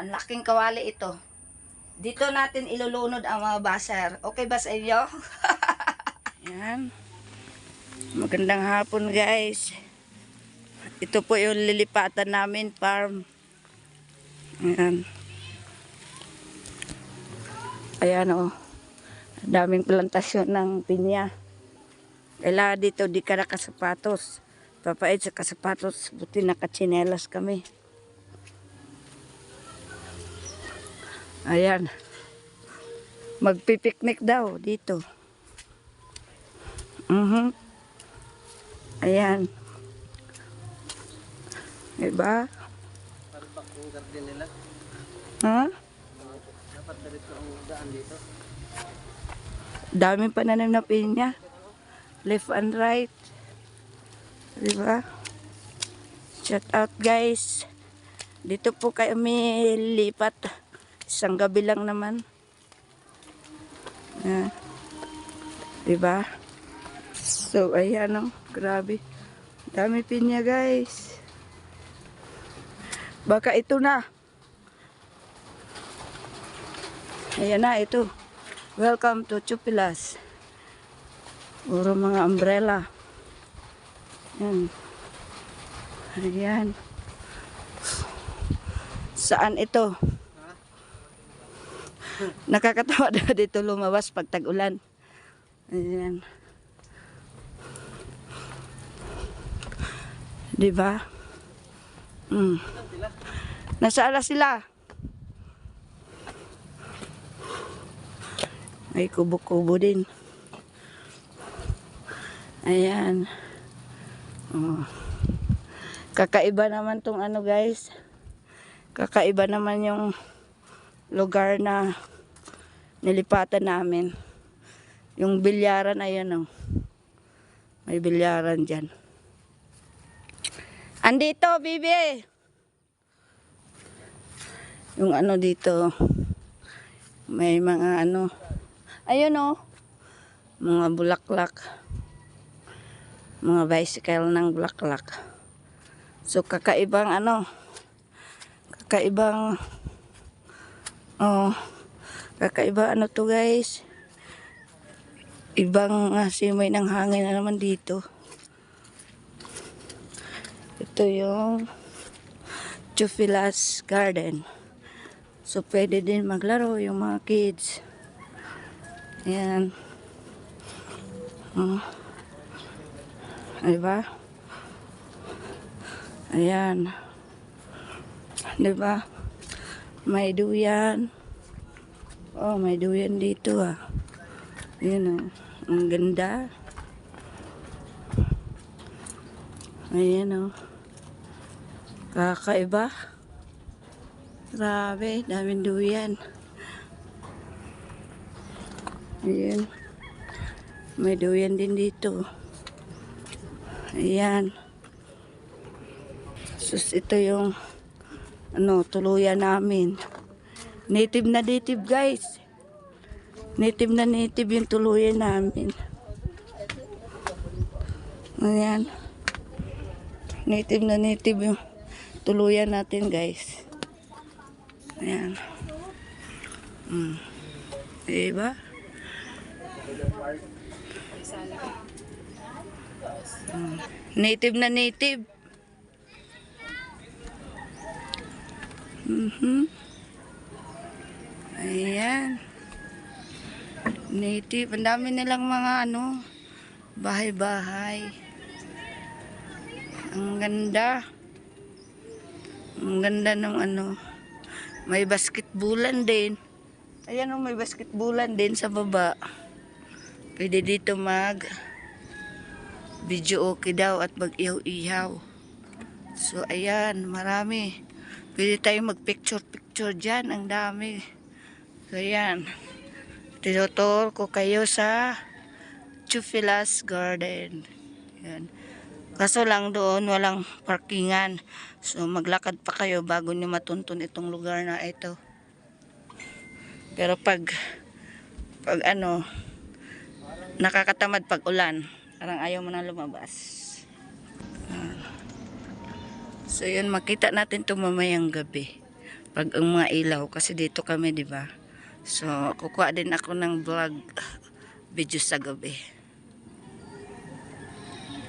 Ang laking kawali ito. Dito natin ilulunod ang mga baser. Okay ba sa inyo? Yan. Magandang hapon guys. Ito po yung lilipatan namin farm. Ayan. Ayan o. Daming plantasyon ng pinya. Kailangan dito di ka nakasapatos. Papait sa kasapatos. Buti nakatsinelas kami. Ayan. Magpipiknik daw dito. Ayan. Diba? Palpak yung garden nila. Ha? Dapat dito ang daan dito. Daming pananim na pinya. Left and right. Diba? Shout out guys. Dito po kayo may lipat. Isang gabi lang naman. Diba? So, ayan o. Grabe. Dami pinya guys. Baka ito na. Ayan na, ito. Welcome to Chupilas. Puro mga umbrella. Ayan. Ayan. Saan ito? Nakakatawa na dito lumabas pag tag-ulan. Ayan. Diba? Nasaan na sila? May kubo-kubo din. Ayan. Oh. Kakaiba naman tong ano guys. Kakaiba naman yung lugar na nilipatan namin. Yung bilyaran ayan oh. May bilyaran dyan. Andito, bibi! Yung ano dito. May mga ano. Ayun oh. Mga bulaklak. Mga bicycle ng bulaklak. So kakaibang ano. Kakaibang kakaiba ano to guys. Ibang simoy ng hangin na naman dito. Ito yung Chupilas Garden. So pwede din maglaro yung mga kids. Ayan. Diba? Ayan. Diba? May duyan. Oh, may duyan dito ah. Ayan oh. Ang ganda. Ayan oh. Kakaiba. Grabe, daming duyan. Ayan. May duyan din dito. Ayan. Sus, ito yung ano, tuluyan namin. Native na native guys. Native na native yung tuluyan namin. Ayan. Native na native yung tuluyan natin guys. Ayan. Diba? Native na native. Ayan. Native. Ang dami nilang mga ano, bahay-bahay. Ang ganda. Ang ganda ng ano. May basketballan din. Ayan o, may basketballan din sa baba. Pwede dito mag video okay daw at mag-ihaw-ihaw. So ayan, marami. Pwede tayong mag-picture-picture dyan. Ang dami. So ayan. Tinutur ko kayo sa Chupilas Garden. Ayan. Kaso lang doon walang parkingan. So maglakad pa kayo bago nyo matuntun itong lugar na ito. Pero pag ano, nakakatamad pag ulan. Parang ayaw mo na lumabas. So yun, makita natin ito mamayang gabi. Pag ang mga ilaw, kasi dito kami, di ba? So, kukuha din ako ng vlog video sa gabi.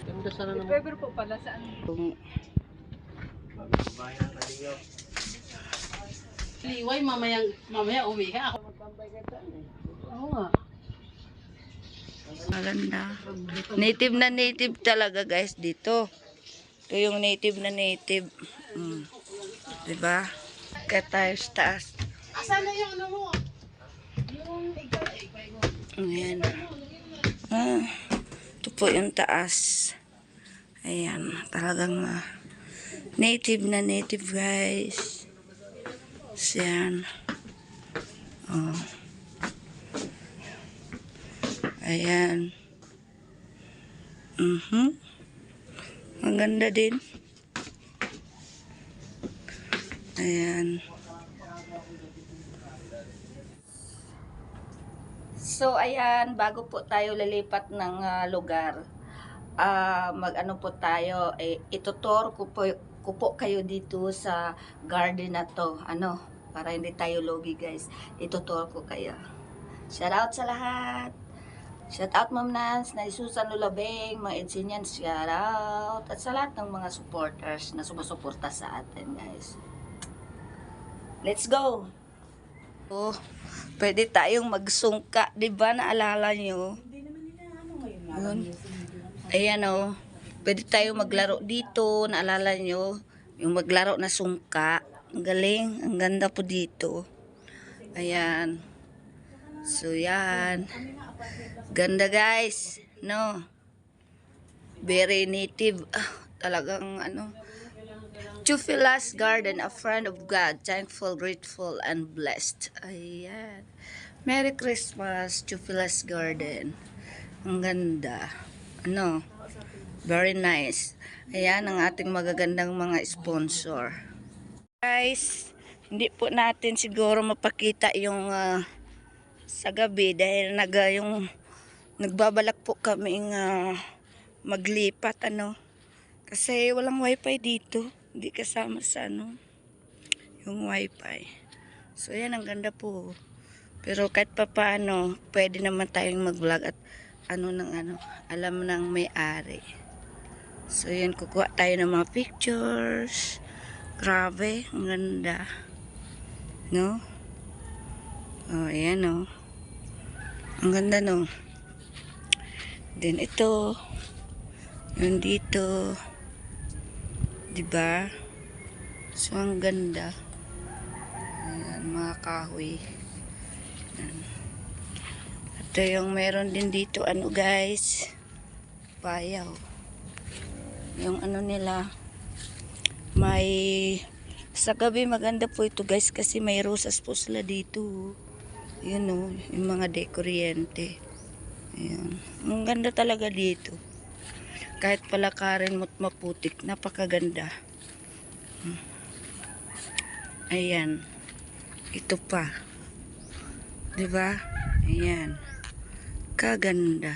Ganda sana naman. Pepper po pala saan? Bayan kalingaw. Liway, mamaya umiha ako. Magpambay ka saan eh. Oo nga. Maganda. Native na native talaga guys dito. Ito yung native na native. Diba? Kaya tayo sa taas. Asan na yung ano mo? Yung igay mo. Ayan. Ito po yung taas. Ayan. Talagang native na native guys. So, yan. Oh. Ayan. Ang ganda din. Ayan. So, ayan, bago po tayo lilipat ng lugar, mag-ano po tayo, itutor ko po kayo dito sa garden na to. Ano, para hindi tayo logi guys. Itutor ko kayo. Shout out sa lahat. Shout out Ma'am Nance, na Susan Lulabeng, mga Edsinyan, shout out. At sa lahat ng mga supporters na sumusuporta sa atin guys. Let's go! Oh, pwede tayong magsungka, di ba? Naalala nyo? Yun. Ayan o. Pwede tayong maglaro dito, naalala nyo? Yung maglaro na sungka. Ang galing, ang ganda po dito. Ayan. So, yan. Ganda guys. No? Very native. Talagang ano. Chufilas Garden, a friend of God, thankful, grateful, and blessed. Ayan. Merry Christmas, Chufilas Garden. Ang ganda. Ano? Very nice. Ayan ang ating magagandang mga sponsor. Guys, hindi po natin siguro mapakita yung sa gabi dahil nagbabalak po kaming maglipat ano. Kasi walang wifi dito. Hindi kasama sa ano, yung wifi. So, yan, ang ganda po. Pero kahit pa paano, pwede naman tayong mag-vlog at alam ng may-ari. So, yan, kukuha tayo ng mga pictures. Grabe, ang ganda. No? Oh, ayan, no? Ang ganda, no? Then, ito. Yun dito. Diba? So, ang ganda. Ayan, mga kahoy. Ayan. Ito yung meron din dito, ano guys, bayaw. Yung ano nila, may, sa gabi maganda po ito guys, kasi may rosas po sila dito. Yun o, yung mga dekoryente. Ayan. Ang ganda talaga dito. Kahit palakarin mo't maputik, napakaganda. Ayan. Ito pa. Diba? Ayan. Kaganda.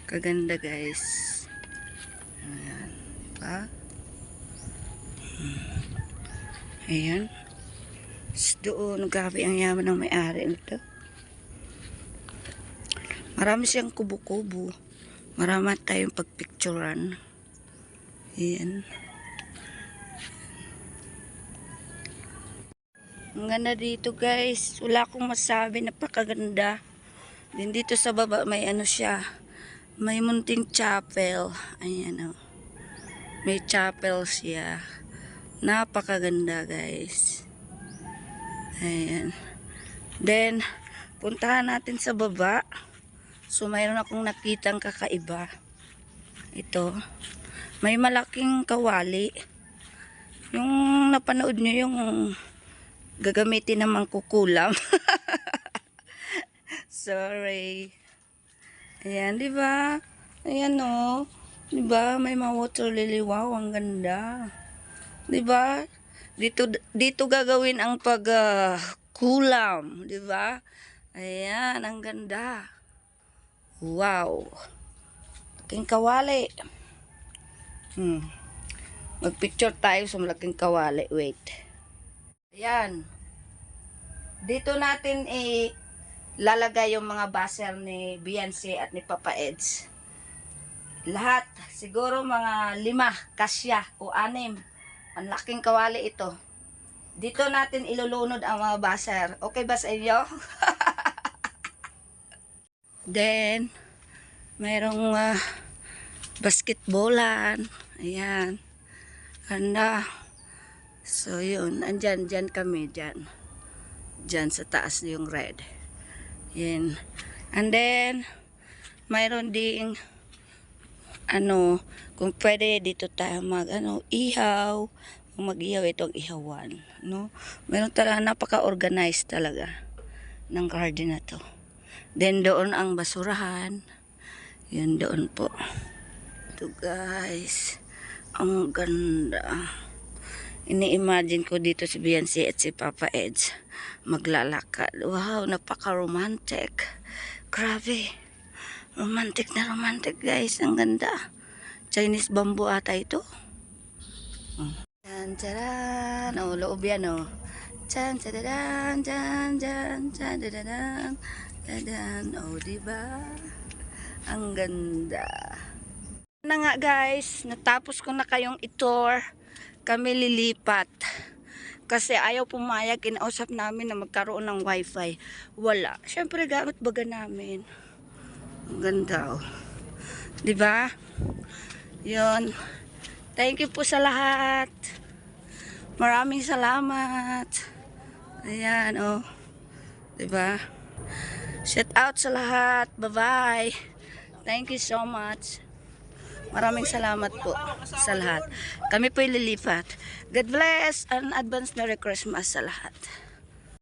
Kaganda guys. Ayan. Diba? Ayan. Doon, grabe ang yaman ng may-ari nito. Marami siyang kubo-kubo. Marami tayong pagpicturan. Ayan. Ang ganda dito guys. Wala akong masabi. Napakaganda. Din dito sa baba may ano siya. May munting chapel. Ayan o. May chapel siya. Napakaganda guys. Ayan. Then, puntahan natin sa baba. So, mayroon akong nakitang kakaiba. Ito. May malaking kawali. Yung napanood nyo yung gagamitin ng mangkukulam. Sorry. Ayan, di ba? Ayan o. Di ba? May mga water lily. Wow, ang ganda. Di ba? Dito gagawin ang pagkulam. Di ba? Ayan, ang ganda. Wow. Malaking kawali. Magpicture tayo sa malaking kawali. Wait. Ayan. Dito natin lalagay yung mga baser ni Beyonce at ni Papa Eds. Lahat. Siguro mga 5, kasya o 6. Ang laking kawali ito. Dito natin ilulunod ang mga baser. Okay ba sa inyo? Then, mayroong basketballan. Ayan. So, yun. Dyan kami. Dyan sa taas yung red. Yan. And then, mayroon ding kung pwede dito tayo ihaw. Mag-ihaw itong ihawan. No? Mayroon talaga, napaka-organized talaga ng garden na to. Then, doon ang basurahan. Yan doon po. Ito guys. Ang ganda. Ini-imagine ko dito si Beyonce at si Papa Eds maglalakad. Wow, napaka-romantic. Grabe. Romantic na romantic guys. Ang ganda. Chinese bamboo ata ito. Chan charan. Oh, loob yan oh. Chan charan, chan chan chan charan. Charan. Oh, diba? Ang ganda. Na nga guys, natapos ko na kayong i-tour. Kami lilipat. Kasi ayaw pumayag, kinausap namin na magkaroon ng wifi. Wala. Siyempre gamit baga namin. Ang ganda oh. Diba? Yun. Thank you po sa lahat. Maraming salamat. Ayan oh. Diba? Shout out sa lahat. Bye-bye. Thank you so much. Maraming salamat po sa lahat. Kami po'y lilipat. God bless and advance Merry Christmas sa lahat.